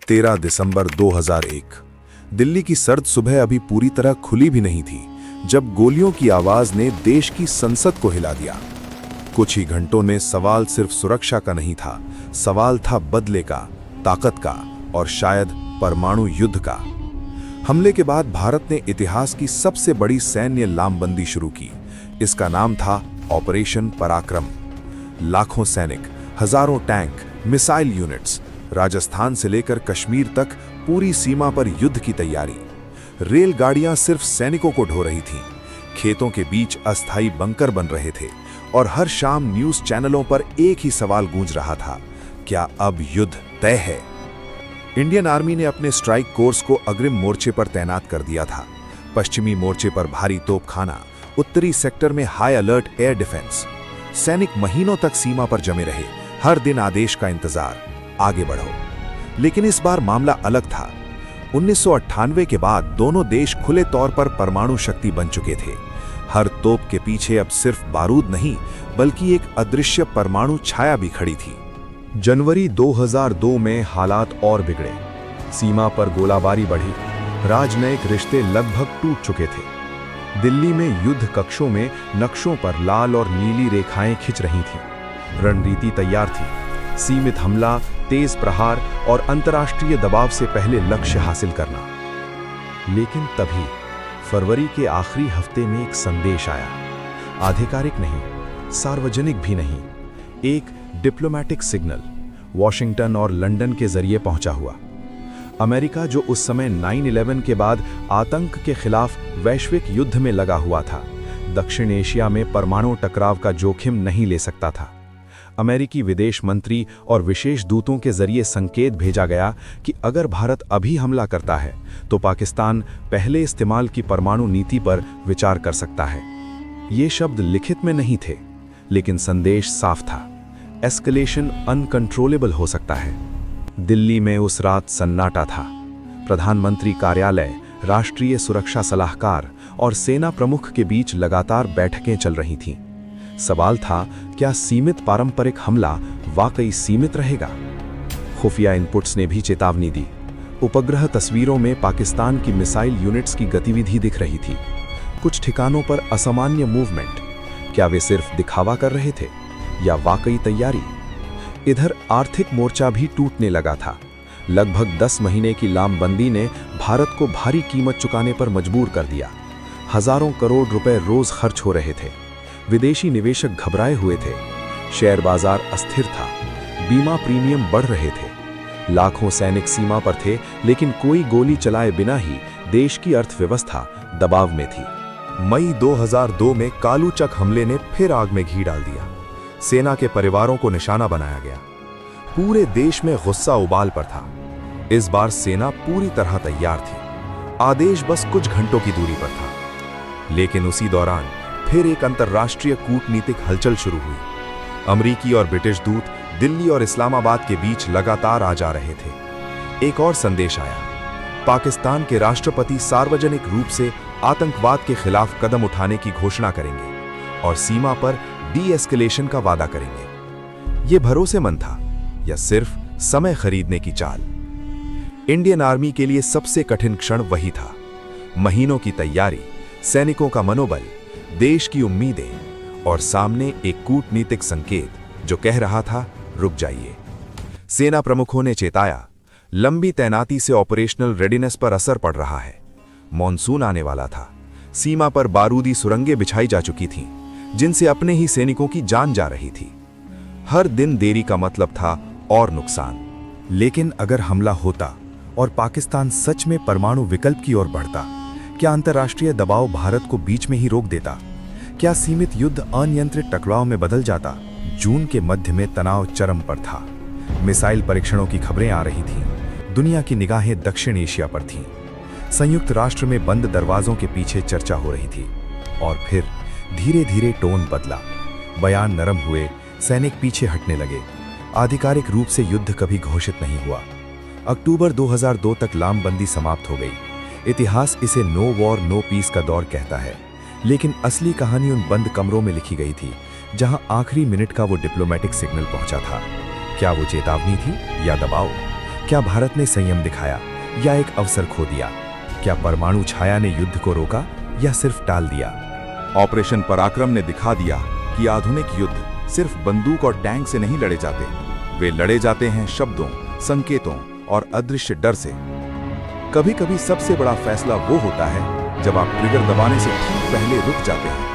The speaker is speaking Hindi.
13 दिसंबर 2001। दिल्ली की सर्द सुबह अभी पूरी तरह खुली भी नहीं थी जब गोलियों की आवाज ने देश की संसद को हिला दिया। कुछ ही घंटों में सवाल सिर्फ सुरक्षा का नहीं था, सवाल था बदले का, ताकत का और शायद परमाणु युद्ध का। हमले के बाद भारत ने इतिहास की सबसे बड़ी सैन्य लामबंदी शुरू की। इसका नाम था ऑपरेशन पराक्रम। लाखों सैनिक, हजारों टैंक, मिसाइल यूनिट्स, राजस्थान से लेकर कश्मीर तक पूरी सीमा पर युद्ध की तैयारी। रेलगाड़ियां सिर्फ सैनिकों को ढो रही थीं, खेतों के बीच अस्थायी बंकर बन रहे थे और हर शाम न्यूज चैनलों पर एक ही सवाल गूंज रहा था, क्या अब युद्ध तय है? इंडियन आर्मी ने अपने स्ट्राइक कोर्स को अग्रिम मोर्चे पर तैनात कर दिया था। पश्चिमी मोर्चे पर भारी तोपखाना, उत्तरी सेक्टर में हाई अलर्ट एयर डिफेंस। सैनिक महीनों तक सीमा पर जमे रहे, हर दिन आदेश का इंतजार, आगे बढ़ो। लेकिन इस बार मामला अलग था। 1998 के बाद दोनों देश खुले तौर पर परमाणु शक्ति बन चुके थे। हर तोप के पीछे अब सिर्फ बारूद नहीं, बल्कि एक अदृश्य परमाणु छाया भी खड़ी थी। जनवरी 2002 में हालात और बिगड़े। सीमा पर गोलाबारी बढ़ी, राजनयिक रिश्ते लगभग टूट चुके थे। दिल्ली में युद्ध कक्षों में नक्शों पर लाल और नीली रेखाएं खिंच रही थीं। रणनीति तैयार थी, सीमित हमला, तेज प्रहार और अंतर्राष्ट्रीय दबाव से पहले लक्ष्य हासिल करना। लेकिन तभी फरवरी के आखिरी हफ्ते में एक संदेश आया। आधिकारिक नहीं, सार्वजनिक भी नहीं, एक डिप्लोमैटिक सिग्नल वॉशिंगटन और लंदन के जरिए पहुंचा हुआ। अमेरिका, जो उस समय 9/11 के बाद आतंक के खिलाफ वैश्विक युद्ध में लगा हुआ था, दक्षिण एशिया में परमाणु टकराव का जोखिम नहीं ले सकता था। अमेरिकी विदेश मंत्री और विशेष दूतों के जरिए संकेत भेजा गया कि अगर भारत अभी हमला करता है तो पाकिस्तान पहले इस्तेमाल की परमाणु नीति पर विचार कर सकता है। ये शब्द लिखित में नहीं थे, लेकिन संदेश साफ था, एस्केलेशन अनकंट्रोलेबल हो सकता है। दिल्ली में उस रात सन्नाटा था। प्रधानमंत्री कार्यालय, राष्ट्रीय सुरक्षा सलाहकार और सेना प्रमुख के बीच लगातार बैठकें चल रही थीं। सवाल था, क्या सीमित पारंपरिक हमला वाकई सीमित रहेगा? खुफिया इनपुट्स ने भी चेतावनी दी। उपग्रह तस्वीरों में पाकिस्तान की मिसाइल यूनिट्स की गतिविधि दिख रही थी। कुछ ठिकानों पर असामान्य मूवमेंट। क्या वे सिर्फ दिखावा कर रहे थे या वाकई तैयारी? इधर आर्थिक मोर्चा भी टूटने लगा था। लगभग 10 महीने की लामबंदी ने भारत को भारी कीमत चुकाने पर मजबूर कर दिया। हजारों करोड़ रुपए रोज खर्च हो रहे थे। विदेशी निवेशक घबराए हुए थे। शेयर बाजार अस्थिर था। बीमा प्रीमियम बढ़ रहे थे। लाखों सैनिक सीमा पर थे, लेकिन कोई गोली चलाए बिना ही देश की अर्थव्यवस्था दबाव में थी। मई 2002 में कालूचक हमले ने फिर आग में घी डाल दिया। सेना के परिवारों को निशाना बनाया गया। पूरे देश में गुस्सा उबाल पर था। इस बार सेना पूरी तरह तैयार थी। आदेश बस कुछ घंटों की दूरी पर था। लेकिन उसी दौरान फिर एक अंतर्राष्ट्रीय कूटनीतिक हलचल शुरू हुई। अमेरिकी और ब्रिटिश दूत दिल्ली और इस्लामाबाद के बीच लगातार आ जा रहे थे। एक और संदेश आया, पाकिस्तान के राष्ट्रपति सार्वजनिक रूप से आतंकवाद के खिलाफ कदम उठाने की घोषणा करेंगे और सीमा पर डी-एस्केलेशन का वादा करेंगे। यह भरोसेमंद था या सिर्फ समय खरीदने की चाल? इंडियन आर्मी के लिए सबसे कठिन क्षण वही था। महीनों की तैयारी, सैनिकों का मनोबल, देश की उम्मीदें और सामने एक कूटनीतिक संकेत जो कह रहा था, रुक जाइए। सेना प्रमुखों ने चेताया, लंबी तैनाती से ऑपरेशनल रेडीनेस पर असर पड़ रहा है। मॉनसून आने वाला था। सीमा पर बारूदी सुरंगें बिछाई जा चुकी थीं, जिनसे अपने ही सैनिकों की जान जा रही थी। हर दिन देरी का मतलब था और नुकसान। लेकिन अगर हमला होता और पाकिस्तान सच में परमाणु विकल्प की ओर बढ़ता, क्या अंतर्राष्ट्रीय दबाव भारत को बीच में ही रोक देता? क्या सीमित युद्ध अनियंत्रित टकराव में बदल जाता? जून के मध्य में तनाव चरम पर था। मिसाइल परीक्षणों की खबरें आ रही थीं। दुनिया की निगाहें दक्षिण एशिया पर थीं। संयुक्त राष्ट्र में बंद दरवाजों के पीछे चर्चा हो रही थी। और फिर धीरे धीरे टोन बदला। बयान नरम हुए, सैनिक पीछे हटने लगे। आधिकारिक रूप से युद्ध कभी घोषित नहीं हुआ। अक्टूबर 2002 तक लामबंदी समाप्त हो गई। इतिहास इसे नो वॉर नो पीस का दौर कहता है, लेकिन असली कहानी उन बंद कमरों में लिखी गई थी जहां आखिरी मिनट का वो डिप्लोमैटिक सिग्नल पहुंचा था। क्या वो चेतावनी थी या दबाव? क्या भारत ने संयम दिखाया या एक अवसर खो दिया? क्या परमाणु छाया ने युद्ध को रोका या सिर्फ टाल दिया? ऑपरेशन पराक्रम ने दिखा दिया कि आधुनिक युद्ध सिर्फ बंदूक और टैंक से नहीं लड़े जाते, वे लड़े जाते हैं शब्दों, संकेतों और अदृश्य डर से। कभी कभी सबसे बड़ा फैसला वो होता है जब आप ट्रिगर दबाने से ठीक पहले रुक जाते हैं।